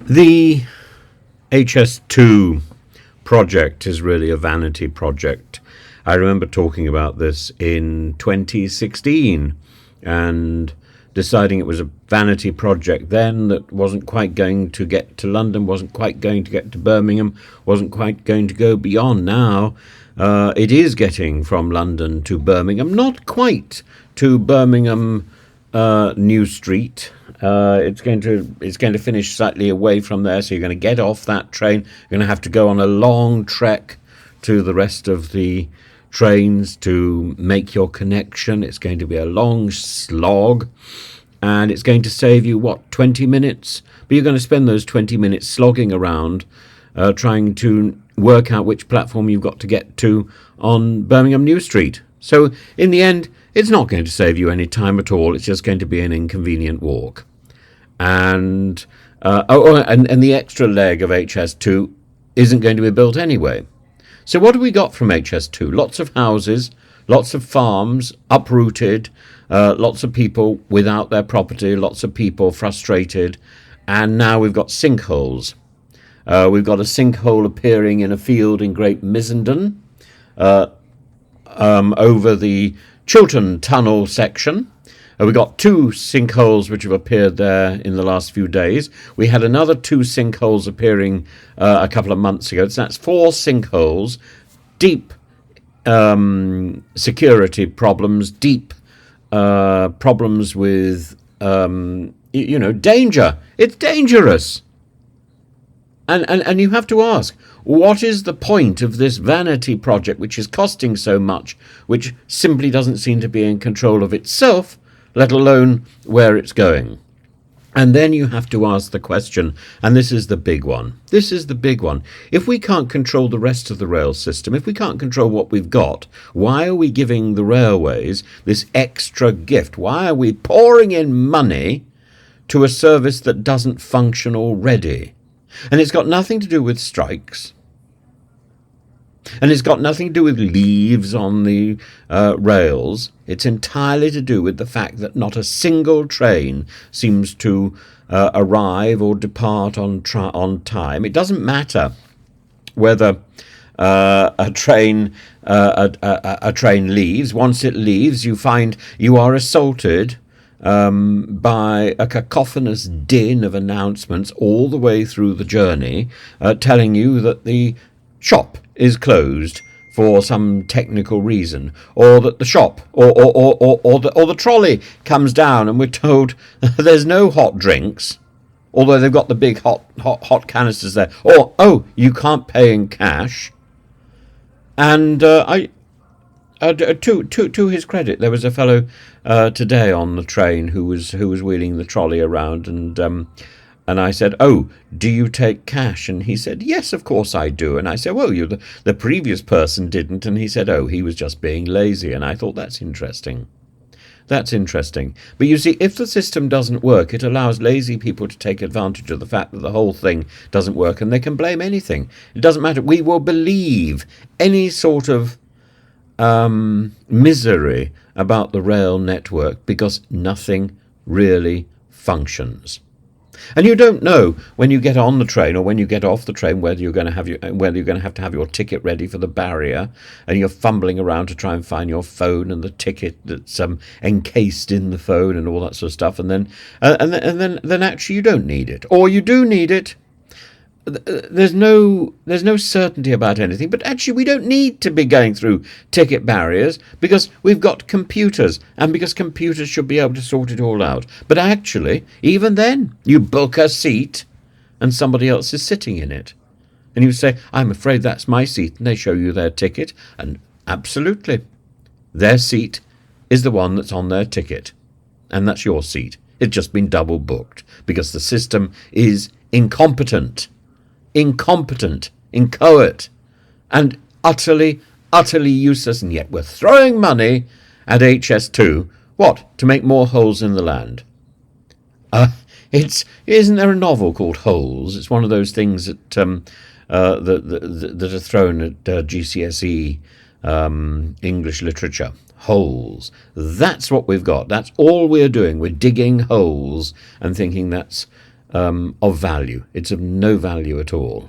The HS2 project is really a vanity project. I remember talking about this in 2016 and deciding it was a vanity project then that wasn't quite going to get to London, wasn't quite going to get to Birmingham, wasn't quite going to go beyond. Now it is getting from London to Birmingham, not quite to Birmingham New Street. It's going to finish slightly away from there, so you're going to get off that train. You're going to have to go on a long trek to the rest of the trains to make your connection. It's going to be a long slog, and it's going to save you 20 minutes, but you're going to spend those 20 minutes slogging around trying to work out which platform you've got to get to on Birmingham New Street. So in the end, it's not going to save you any time at all. It's just going to be an inconvenient walk. And and the extra leg of HS2 isn't going to be built anyway. So what have we got from HS2? Lots of houses, lots of farms uprooted, lots of people without their property, lots of people frustrated, and now we've got sinkholes. We've got a sinkhole appearing in a field in Great Missenden over the Chiltern Tunnel section. We've got 2 sinkholes which have appeared there in the last few days. We had another 2 sinkholes appearing a couple of months ago. So that's 4 sinkholes, deep security problems, deep problems with, danger. It's dangerous. And you have to ask, what is the point of this vanity project which is costing so much, which simply doesn't seem to be in control of itself, let alone where it's going? And then you have to ask the question, and this is the big one. This is the big one. If we can't control the rest of the rail system, if we can't control what we've got, why are we giving the railways this extra gift? Why are we pouring in money to a service that doesn't function already? And it's got nothing to do with strikes. And it's got nothing to do with leaves on the rails. It's entirely to do with the fact that not a single train seems to arrive or depart on time. It doesn't matter whether a train leaves. Once it leaves, you find you are assaulted by a cacophonous din of announcements all the way through the journey, telling you that the shop is closed for some technical reason, or that the shop or the trolley comes down and we're told there's no hot drinks, although they've got the big hot canisters there, or you can't pay in cash. And to his credit, there was a fellow today on the train who was wheeling the trolley around, and I said, "Oh, do you take cash?" And he said, "Yes, of course I do." And I said, "Well, the previous person didn't." And he said, "Oh, he was just being lazy." And I thought, that's interesting. That's interesting. But you see, if the system doesn't work, it allows lazy people to take advantage of the fact that the whole thing doesn't work, and they can blame anything. It doesn't matter. We will believe any sort of misery about the rail network because nothing really functions. And you don't know when you get on the train or when you get off the train whether you're going to have to have your ticket ready for the barrier, and you're fumbling around to try and find your phone and the ticket that's encased in the phone and all that sort of stuff, and then actually you don't need it, or you do need it. There's no certainty about anything, but actually we don't need to be going through ticket barriers because we've got computers, and because computers should be able to sort it all out. But actually, even then, you book a seat and somebody else is sitting in it, and you say, "I'm afraid that's my seat," and they show you their ticket, and absolutely, their seat is the one that's on their ticket, and that's your seat. It's just been double booked because the system is incompetent, inchoate, and utterly useless, and yet we're throwing money at HS2. What? To make more holes in the land. Isn't there a novel called Holes? It's one of those things that that are thrown at GCSE English literature. Holes. That's what we've got. That's all we're doing. We're digging holes and thinking that's of value. It's of no value at all.